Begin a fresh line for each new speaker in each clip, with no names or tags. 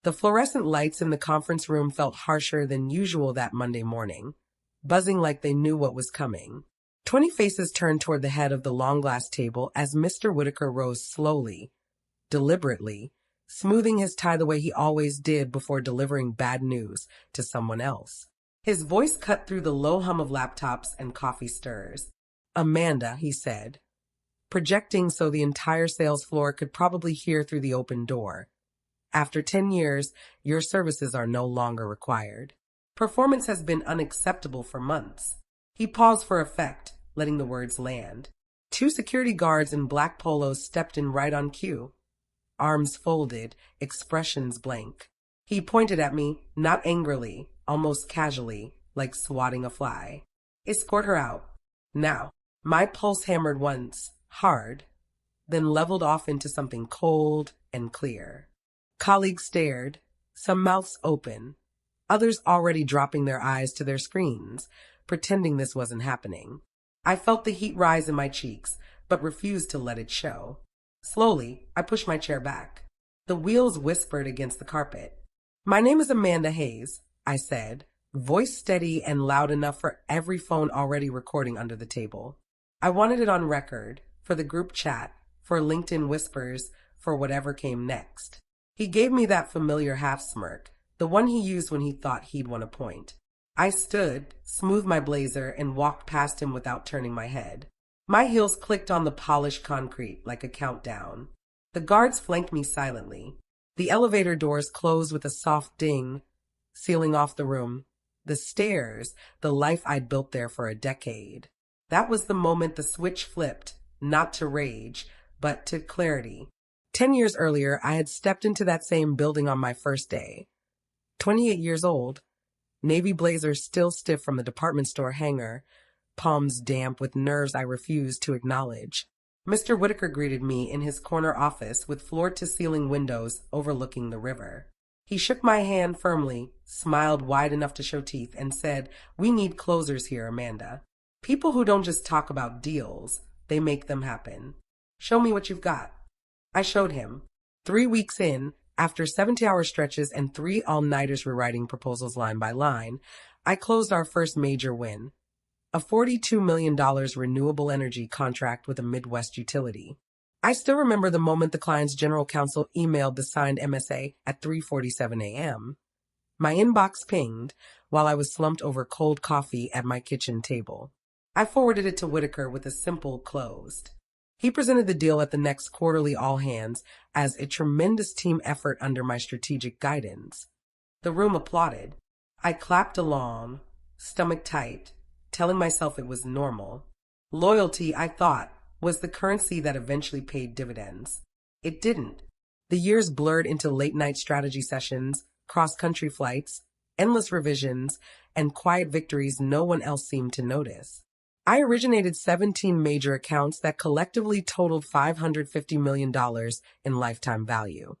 The fluorescent lights in the conference room felt harsher than usual that Monday morning, buzzing like they knew what was coming. 20 faces turned toward the head of the long glass table as Mr. Whitaker rose slowly, deliberately, smoothing his tie the way he always did before delivering bad news to someone else. His voice cut through the low hum of laptops and coffee stirs. "Amanda," he said, projecting so the entire sales floor could probably hear through the open door. "After 10 years, your services are no longer required. Performance has been unacceptable for months." He paused for effect, letting the words land. 2 security guards in black polos stepped in right on cue. Arms folded, expressions blank. He pointed at me, not angrily, almost casually, like swatting a fly. "Escort her out. Now." My pulse hammered once, hard, then leveled off into something cold and clear. Colleagues stared, some mouths open, others already dropping their eyes to their screens, pretending this wasn't happening. I felt the heat rise in my cheeks, but refused to let it show. Slowly, I pushed my chair back. The wheels whispered against the carpet. "My name is Amanda Hayes," I said, voice steady and loud enough for every phone already recording under the table. I wanted it on record, for the group chat, for LinkedIn whispers, for whatever came next. He gave me that familiar half-smirk, the one he used when he thought he'd won a point. I stood, smoothed my blazer, and walked past him without turning my head. My heels clicked on the polished concrete like a countdown. The guards flanked me silently. The elevator doors closed with a soft ding, sealing off the room. The stairs, the life I'd built there for a decade. That was the moment the switch flipped, not to rage, but to clarity. 10 years earlier, I had stepped into that same building on my first day. 28 years old, navy blazer still stiff from the department store hanger, palms damp with nerves I refused to acknowledge. Mr. Whitaker greeted me in his corner office with floor-to-ceiling windows overlooking the river. He shook my hand firmly, smiled wide enough to show teeth, and said, "We need closers here, Amanda. People who don't just talk about deals, they make them happen. Show me what you've got." I showed him. 3 weeks in, after 70-hour stretches and 3 all-nighters rewriting proposals line by line, I closed our first major win. A $42 million renewable energy contract with a Midwest utility. I still remember the moment the client's general counsel emailed the signed MSA at 3:47 a.m. My inbox pinged while I was slumped over cold coffee at my kitchen table. I forwarded it to Whitaker with a simple closed. He presented the deal at the next quarterly all-hands as a tremendous team effort under my strategic guidance. The room applauded. I clapped along, stomach tight, telling myself it was normal. Loyalty, I thought, was the currency that eventually paid dividends. It didn't. The years blurred into late-night strategy sessions, cross-country flights, endless revisions, and quiet victories no one else seemed to notice. I originated 17 major accounts that collectively totaled $550 million in lifetime value.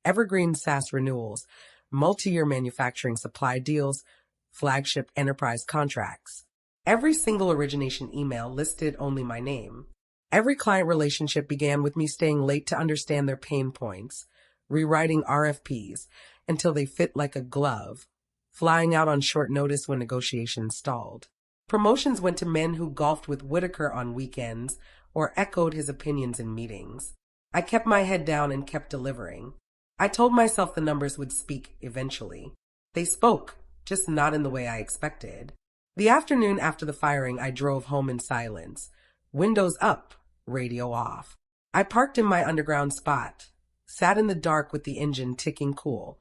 Evergreen SaaS renewals, multi-year manufacturing supply deals, flagship enterprise contracts. Every single origination email listed only my name. Every client relationship began with me staying late to understand their pain points, rewriting RFPs until they fit like a glove, flying out on short notice when negotiations stalled. Promotions went to men who golfed with Whitaker on weekends or echoed his opinions in meetings. I kept my head down and kept delivering. I told myself the numbers would speak eventually. They spoke, just not in the way I expected. The afternoon after the firing, I drove home in silence. Windows up, radio off. I parked in my underground spot, sat in the dark with the engine ticking cool,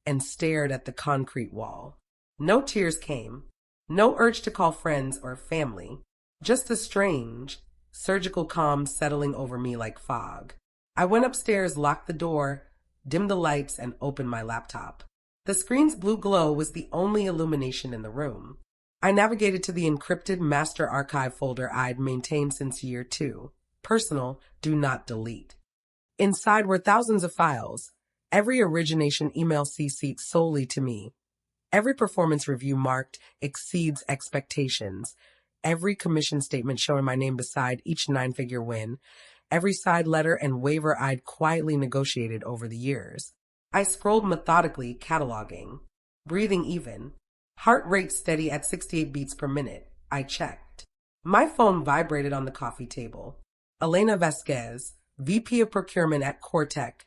and stared at the concrete wall. No tears came. No urge to call friends or family. Just a strange, surgical calm settling over me like fog. I went upstairs, locked the door, dimmed the lights, and opened my laptop. The screen's blue glow was the only illumination in the room. I navigated to the encrypted master archive folder I'd maintained since year 2. Personal, do not delete. Inside were thousands of files, every origination email CC'd solely to me. Every performance review marked exceeds expectations. Every commission statement showing my name beside each 9-figure win. Every side letter and waiver I'd quietly negotiated over the years. I scrolled methodically, cataloging. Breathing even. Heart rate steady at 68 beats per minute. I checked. My phone vibrated on the coffee table. Elena Vasquez, VP of Procurement at Cortec,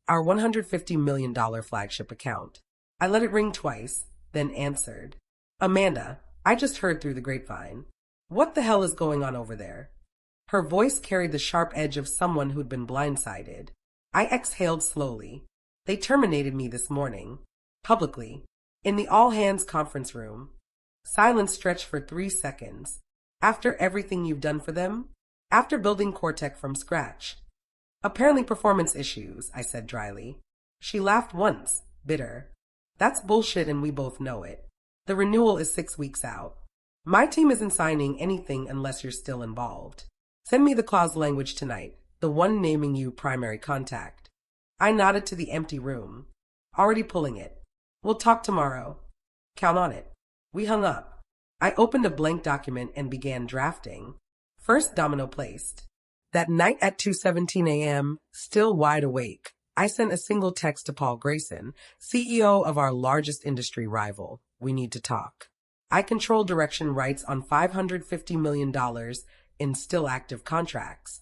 our $150 million flagship account. I let it ring twice, then answered. Amanda, I just heard through the grapevine. What the hell is going on over there? Her voice carried the sharp edge of someone who'd been blindsided. I exhaled slowly. They terminated me this morning. Publicly. In the all-hands conference room. Silence stretched for 3 seconds. After everything you've done for them? After building Cortec from scratch? Apparently performance issues, I said dryly. She laughed once, bitter. That's bullshit and we both know it. The renewal is 6 weeks out. My team isn't signing anything unless you're still involved. Send me the clause language tonight, the one naming you primary contact. I nodded to the empty room. Already pulling it. We'll talk tomorrow. Count on it. We hung up. I opened a blank document and began drafting. First domino placed. That night at 2:17 a.m., still wide awake, I sent a single text to Paul Grayson, CEO of our largest industry rival. We need to talk. I control direction rights on $550 million in still active contracts.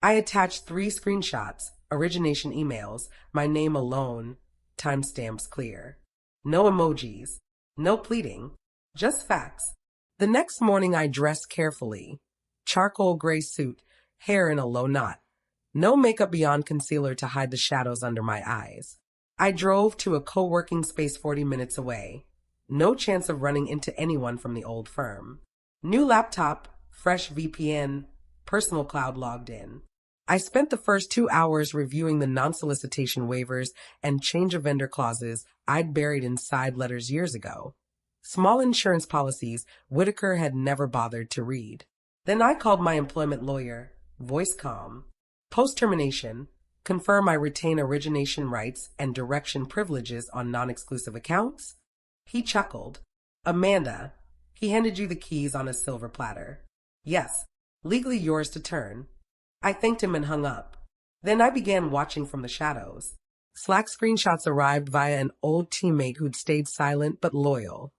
I attached 3 screenshots, origination emails, my name alone, timestamps clear. No emojis, no pleading, just facts. The next morning I dressed carefully. Charcoal gray suit, hair in a low knot. No makeup beyond concealer to hide the shadows under my eyes. I drove to a co-working space 40 minutes away. No chance of running into anyone from the old firm. New laptop, fresh VPN, personal cloud logged in. I spent the first 2 hours reviewing the non-solicitation waivers and change of vendor clauses I'd buried inside letters years ago. Small insurance policies Whitaker had never bothered to read. Then I called my employment lawyer, voice calm. Post-termination, confirm I retain origination rights and direction privileges on non-exclusive accounts? He chuckled. Amanda, he handed you the keys on a silver platter. Yes, legally yours to turn. I thanked him and hung up. Then I began watching from the shadows. Slack screenshots arrived via an old teammate who'd stayed silent but loyal.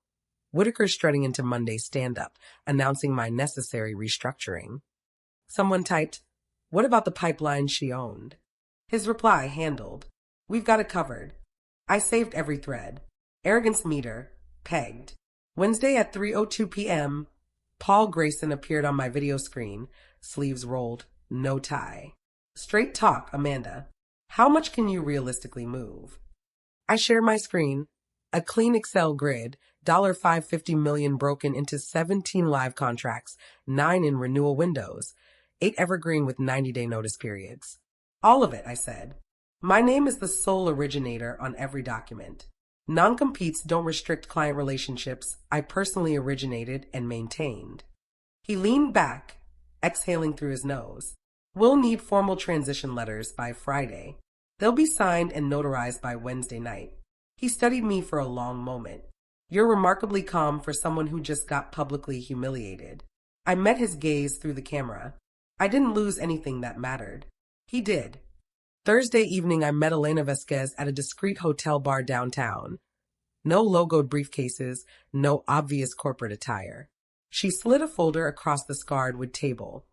Whitaker strutting into Monday's stand-up, announcing my necessary restructuring. Someone typed, "What about the pipeline she owned?" His reply handled. "We've got it covered." I saved every thread. Arrogance meter, pegged. Wednesday at 3:02 p.m., Paul Grayson appeared on my video screen, sleeves rolled, no tie. Straight talk, Amanda. How much can you realistically move? I shared my screen, a clean Excel grid, $550 million broken into 17 live contracts, 9 in renewal windows, 8 evergreen with 90-day notice periods. All of it, I said. My name is the sole originator on every document. Non-competes don't restrict client relationships I personally originated and maintained. He leaned back, exhaling through his nose. We'll need formal transition letters by Friday. They'll be signed and notarized by Wednesday night. He studied me for a long moment. You're remarkably calm for someone who just got publicly humiliated. I met his gaze through the camera. I didn't lose anything that mattered. He did. Thursday evening, I met Elena Vasquez at a discreet hotel bar downtown. No logoed briefcases, no obvious corporate attire. She slid a folder across the scarred wood table.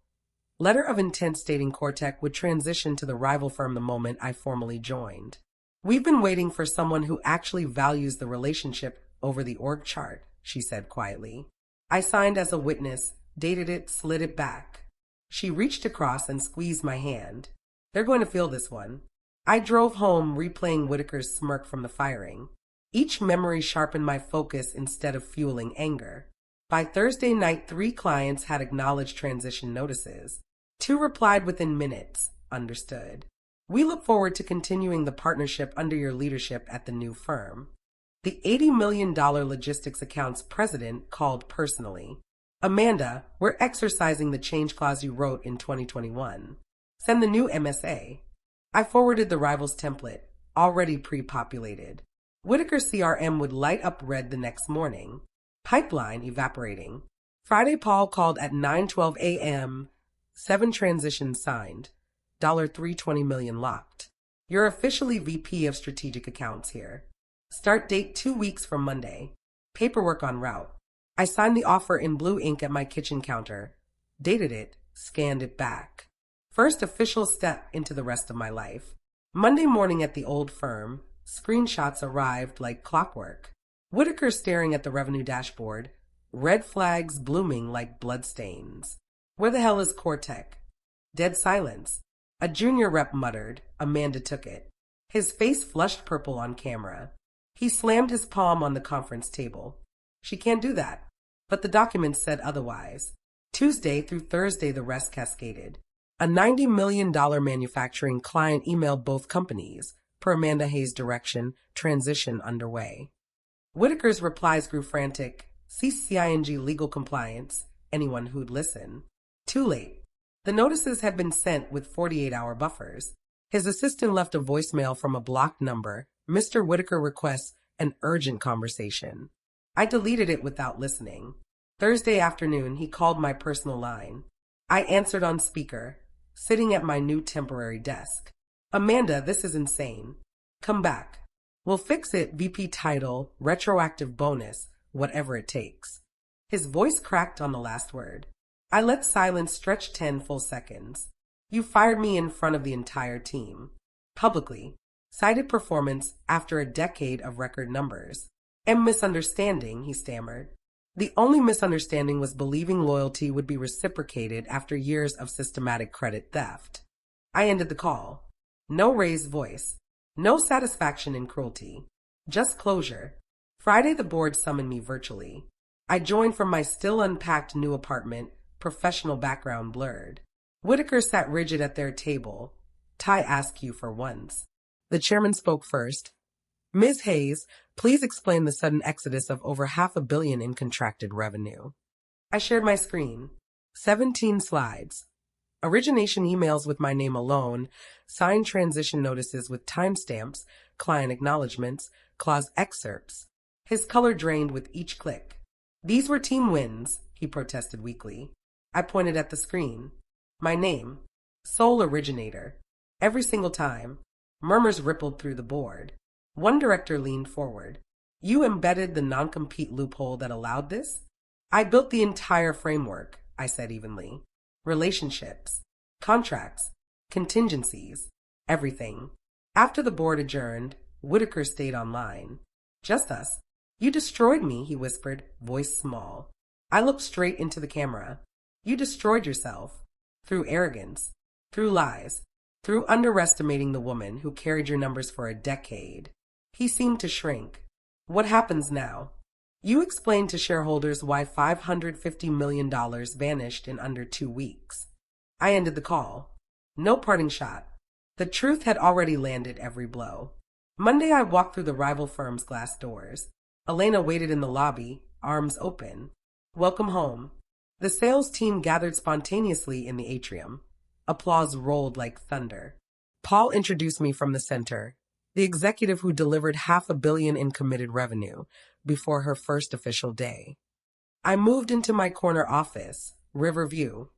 Letter of intent stating Cortec would transition to the rival firm the moment I formally joined. We've been waiting for someone who actually values the relationship over the org chart, she said quietly. I signed as a witness, dated it, slid it back. She reached across and squeezed my hand. They're going to feel this one. I drove home, replaying Whitaker's smirk from the firing. Each memory sharpened my focus instead of fueling anger. By Thursday night, 3 clients had acknowledged transition notices. 2 replied within minutes, understood. We look forward to continuing the partnership under your leadership at the new firm. The $80 million logistics accounts president called personally. Amanda, we're exercising the change clause you wrote in 2021. Send the new MSA. I forwarded the rivals template, already pre-populated. Whitaker CRM would light up red the next morning. Pipeline evaporating. Friday, Paul called at 9:12 a.m. 7 transitions signed. $320 million locked. You're officially VP of Strategic Accounts here. Start date 2 weeks from Monday. Paperwork en route. I signed the offer in blue ink at my kitchen counter, dated it, scanned it back. First official step into the rest of my life. Monday morning at the old firm, screenshots arrived like clockwork. Whitaker staring at the revenue dashboard, red flags blooming like bloodstains. Where the hell is Cortec? Dead silence. A junior rep muttered. Amanda took it. His face flushed purple on camera. He slammed his palm on the conference table. She can't do that. But the documents said otherwise. Tuesday through Thursday the rest cascaded. A $90 million manufacturing client emailed both companies. Per Amanda Hayes' direction, transition underway. Whitaker's replies grew frantic. CCING legal compliance. Anyone who'd listen. Too late. The notices had been sent with 48-hour buffers. His assistant left a voicemail from a blocked number. Mr. Whitaker requests an urgent conversation. I deleted it without listening. Thursday afternoon, he called my personal line. I answered on speaker, sitting at my new temporary desk. Amanda, this is insane. Come back. We'll fix it, VP title, retroactive bonus, whatever it takes. His voice cracked on the last word. I let silence stretch 10 full seconds. You fired me in front of the entire team. Publicly. Cited performance after a decade of record numbers. And misunderstanding, he stammered. The only misunderstanding was believing loyalty would be reciprocated after years of systematic credit theft. I ended the call. No raised voice. No satisfaction in cruelty. Just closure. Friday the board summoned me virtually. I joined from my still unpacked new apartment, professional background blurred. Whitaker sat rigid at their table. Ty askew for once. The chairman spoke first. Ms. Hayes, please explain the sudden exodus of over $500 million in contracted revenue. I shared my screen. 17 slides. Origination emails with my name alone, signed transition notices with timestamps, client acknowledgments, clause excerpts. His color drained with each click. These were team wins, he protested weakly. I pointed at the screen. My name. Sole originator. Every single time. Murmurs rippled through the board. One director leaned forward. You embedded the non-compete loophole that allowed this? I built the entire framework, I said evenly. Relationships, contracts, contingencies, everything. After the board adjourned, Whitaker stayed online. Just us. You destroyed me, he whispered, voice small. I looked straight into the camera. You destroyed yourself. Through arrogance. Through lies. Through underestimating the woman who carried your numbers for a decade. He seemed to shrink. What happens now? You explained to shareholders why $550 million vanished in under 2 weeks. I ended the call. No parting shot. The truth had already landed every blow. Monday I walked through the rival firm's glass doors. Elena waited in the lobby, arms open. Welcome home. The sales team gathered spontaneously in the atrium. Applause rolled like thunder. Paul introduced me from the center, the executive who delivered $500 million in committed revenue before her first official day. I moved into my corner office, river view,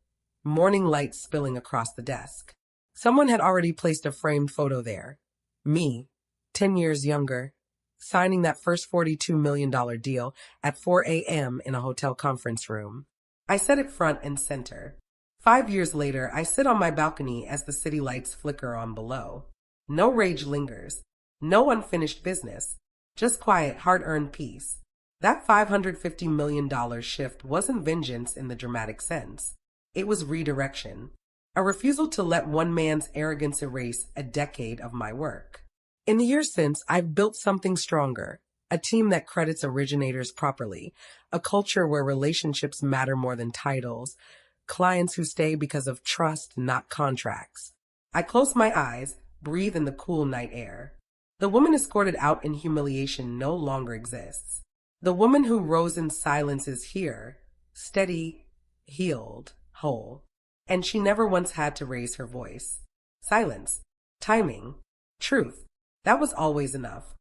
morning light spilling across the desk. Someone had already placed a framed photo there. Me, 10 years younger, signing that first $42 million deal at 4 a.m. in a hotel conference room. I sat it front and center. 5 years later, I sit on my balcony as the city lights flicker on below. No rage lingers. No unfinished business. Just quiet, hard-earned peace. That $550 million shift wasn't vengeance in the dramatic sense. It was redirection. A refusal to let one man's arrogance erase a decade of my work. In the years since, I've built something stronger. A team that credits originators properly. A culture where relationships matter more than titles. Clients who stay because of trust, not contracts. I close my eyes, breathe in the cool night air. The woman escorted out in humiliation no longer exists. The woman who rose in silence is here, steady, healed, whole. And she never once had to raise her voice. Silence, timing, truth. That was always enough.